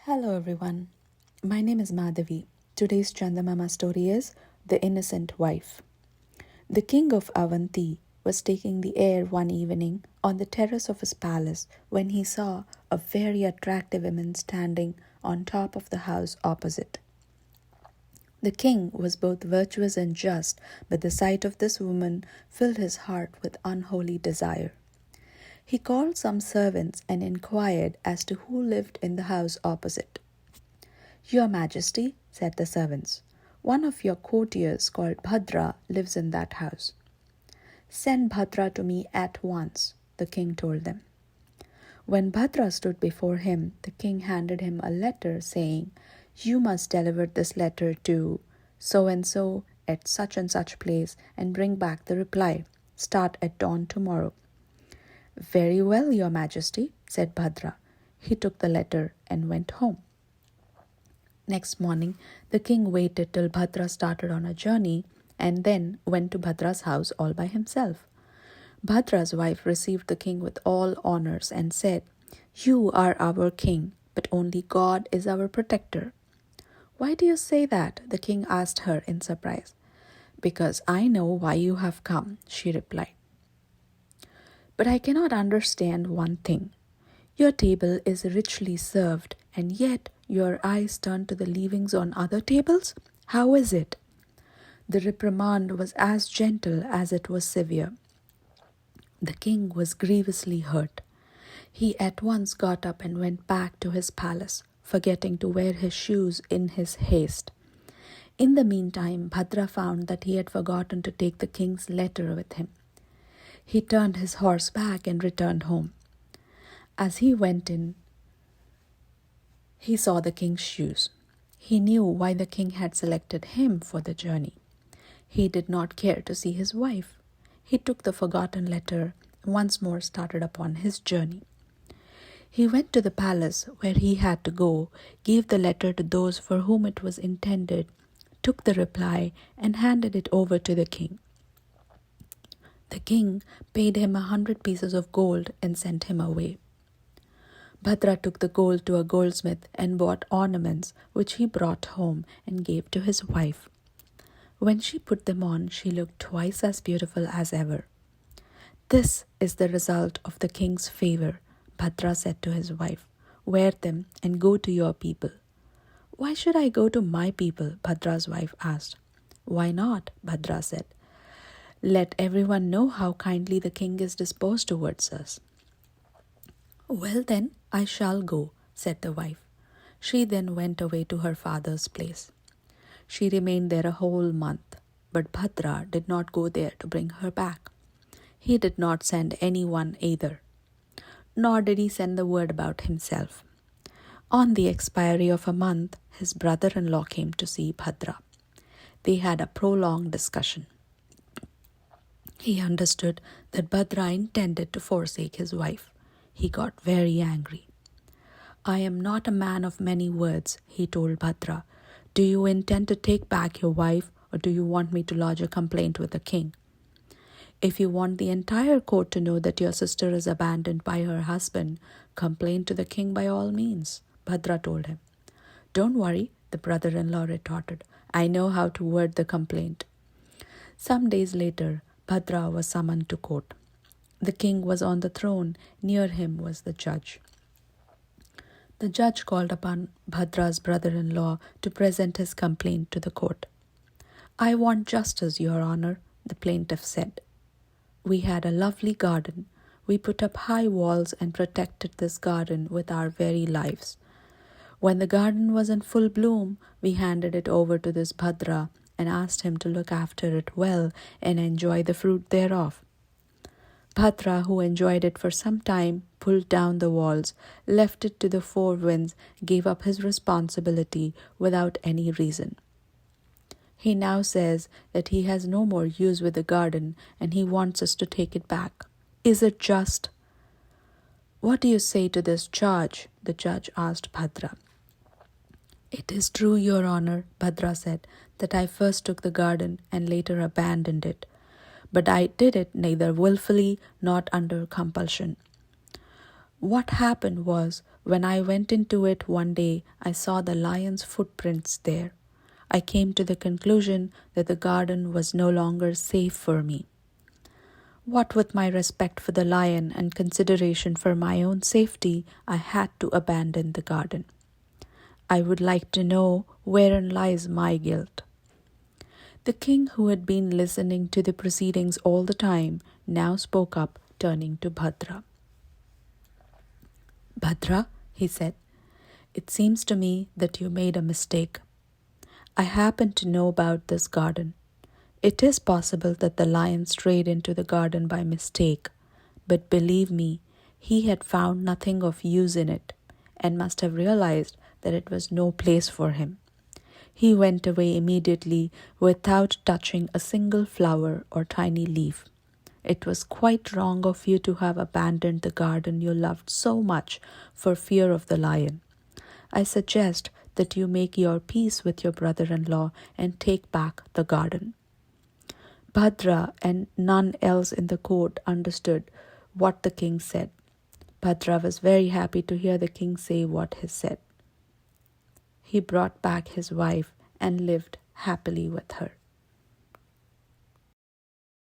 Hello everyone, my name is Madhavi. Today's Chandamama story is The Innocent Wife. The king of Avanti was taking the air one evening on the terrace of his palace when he saw a very attractive woman standing on top of the house opposite. The king was both virtuous and just, but the sight of this woman filled his heart with unholy desire. He called some servants and inquired as to who lived in the house opposite. "Your Majesty," said the servants, "one of your courtiers called Bhadra lives in that house." "Send Bhadra to me at once," the king told them. When Bhadra stood before him, the king handed him a letter saying, "You must deliver this letter to so and so at such and such place and bring back the reply. Start at dawn tomorrow." "Very well, Your Majesty," said Bhadra. He took the letter and went home. Next morning, the king waited till Bhadra started on a journey and then went to Bhadra's house all by himself. Bhadra's wife received the king with all honors and said, "You are our king, but only God is our protector." "Why do you say that?" the king asked her in surprise. "Because I know why you have come," she replied. "But I cannot understand one thing. Your table is richly served, and yet your eyes turn to the leavings on other tables? How is it?" The reprimand was as gentle as it was severe. The king was grievously hurt. He at once got up and went back to his palace, forgetting to wear his shoes in his haste. In the meantime, Bhadra found that he had forgotten to take the king's letter with him. He turned his horse back and returned home. As he went in, he saw the king's shoes. He knew why the king had selected him for the journey. He did not care to see his wife. He took the forgotten letter and once more started upon his journey. He went to the palace where he had to go, gave the letter to those for whom it was intended, took the reply, and handed it over to the king. The king paid him 100 pieces of gold and sent him away. Bhadra took the gold to a goldsmith and bought ornaments, which he brought home and gave to his wife. When she put them on, she looked twice as beautiful as ever. "This is the result of the king's favor," Bhadra said to his wife. "Wear them and go to your people." "Why should I go to my people?" Bhadra's wife asked. "Why not?" Bhadra said. "Let everyone know how kindly the king is disposed towards us." "Well then, I shall go," said the wife. She then went away to her father's place. She remained there a whole month, but Bhadra did not go there to bring her back. He did not send anyone either, nor did he send the word about himself. On the expiry of a month, his brother-in-law came to see Bhadra. They had a prolonged discussion. He understood that Bhadra intended to forsake his wife. He got very angry. "I am not a man of many words," he told Bhadra. "Do you intend to take back your wife, or do you want me to lodge a complaint with the king?" "If you want the entire court to know that your sister is abandoned by her husband, complain to the king by all means," Bhadra told him. "Don't worry," the brother-in-law retorted. "I know how to word the complaint." Some days later, Bhadra was summoned to court. The king was on the throne. Near him was the judge. The judge called upon Bhadra's brother-in-law to present his complaint to the court. "I want justice, Your Honor," the plaintiff said. "We had a lovely garden. We put up high walls and protected this garden with our very lives. When the garden was in full bloom, we handed it over to this Bhadra and asked him to look after it well and enjoy the fruit thereof. Bhadra, who enjoyed it for some time, pulled down the walls, left it to the four winds, gave up his responsibility without any reason. He now says that he has no more use with the garden and he wants us to take it back. Is it just?" "What do you say to this charge?" the judge asked Bhadra. "It is true, Your Honor," Bhadra said, "that I first took the garden and later abandoned it. But I did it neither willfully nor under compulsion. What happened was, When I went into it one day, I saw the lion's footprints there. I came to the conclusion that the garden was no longer safe for me. What with my respect for the lion and consideration for my own safety, I had to abandon the garden. I would like to know wherein lies my guilt. The king, who had been listening to the proceedings all the time, now spoke up, turning to Bhadra. Bhadra, he said, it seems to me that you made a mistake. I happen to know about this garden. It is possible that the lion strayed into the garden by mistake, but believe me, he had found nothing of use in it, and must have realized that it was no place for him. He went away immediately without touching a single flower or tiny leaf. It was quite wrong of you to have abandoned the garden you loved so much for fear of the lion. I suggest that you make your peace with your brother-in-law and take back the garden. Bhadra and none else in the court understood what the king said. Bhadra was very happy to hear the king say what he said. He brought back his wife and lived happily with her.